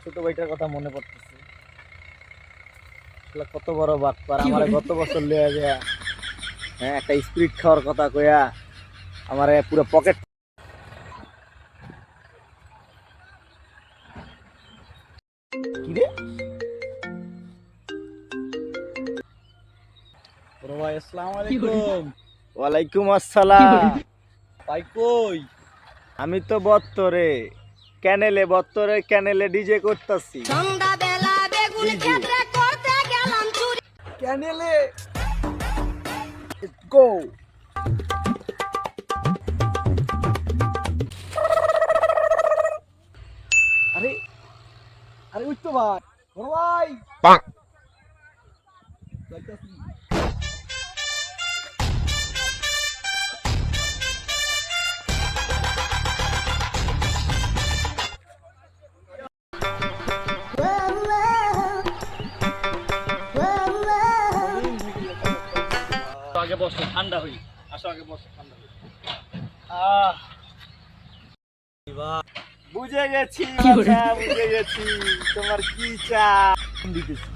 ছোট ভাইটার কথা মনে পড়তেছে। আসলে কত বড় বাটপার, আমার গত বছর লিয়ে যায় হ্যাঁ একটা স্পিরিট খাওয়ার কথা কইয়া আমার পুরো পকেট। কিরে বড় ভাই আসসালামু আলাইকুম। ওয়ালাইকুম আসসালাম। ভাই কই? আমি তো বত্তরে ক্যানেলে ডিজে করতেছি। সন্ধ্যাবেলা বেগুন ক্ষেত্রে করতে গেলাম চুরি। ক্যানেলে গো। আরে আরে উঠতো ভাই, বড় ভাই যাইতাছি। আগে বসো, ঠান্ডা হই। আসো আগে বসো, ঠান্ডা হই। আহ বুঝে গেছি বাছা, বুঝে গেছি তোমার কি চা দিতেছি।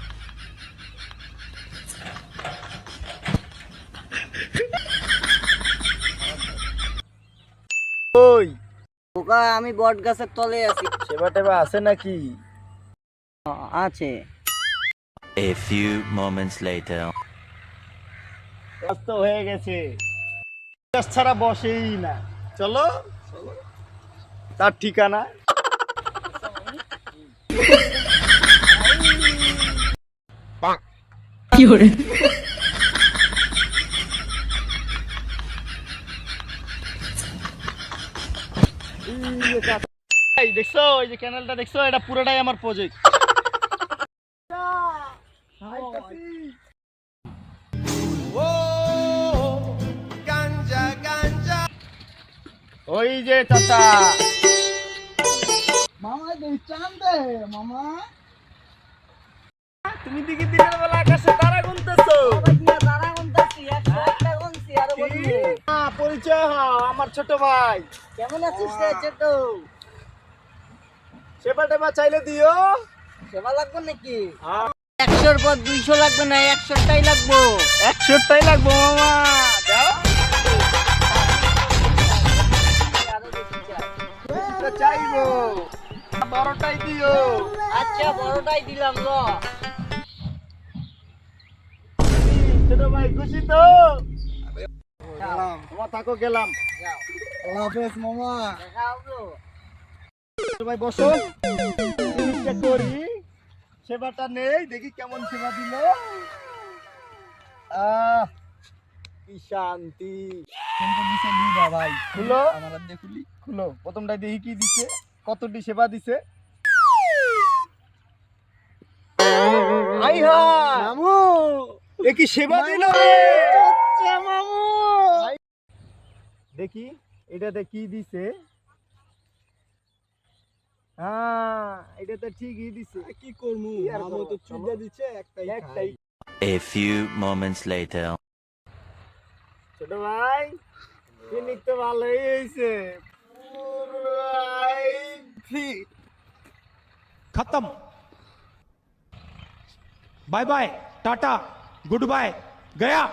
ওই ওকা আমি বট গাছের তলে আছি। সেবা টেবা আছে নাকি? আছে। A few moments later. ব্যস্ত হয়ে গেছে, ছাড়া বসেই না। চলো তার ঠিকানা। এই দেখছো, এই যে ক্যানেলটা দেখছো, এটা পুরোটাই আমার প্রজেক্ট। ওই যে চাচা মামা দেই চান দে মামা। তুমি দিকে দিনের বেলা আকাশে তারা গুনতেছো। পরিচয় হও, আমার ছোট ভাই। কেমন আছিস রে ছোট? সেবা টেবা চাইলে দিও। সেবা লাগবে নাকি? হ্যাঁ। 100-র পর 200 লাগবে না, 100টাই লাগবো। 100টাই লাগবো মামা, দাও। এটা চাইবো, 12টাই দিও। আচ্ছা বড়টাই দিলাম ল। ছোট ভাই খুশি তো? মামা থাকো, গেলাম। আল্লাহ হাফেজ মামা। দেখা হবে। ছোট ভাই বসো, জিনিসটা করি। সেবাটা নেই, দেখি কেমন সেবা দিল। কি শান্তি। কিন্তু দিছে দুইটা ভাই। খুলো, আমার আর দেখুলি। খুলো প্রথমটা দেখি কি দিছে, কতটি সেবা দিছে। আই হায় মামু এ কি সেবা দিল রে? মামু দেখি এটাতে কি দিছে। হ্যাঁ এটাতে ঠিকই দিছে। কি করমু? কি আর মামু করবা? তো চুদা দিছে একটাই একটাই। A few moments later. ছোট ভাই পিকনিক তো ভালোই হয়েছে। खत्म। Bye bye tata goodbye गया।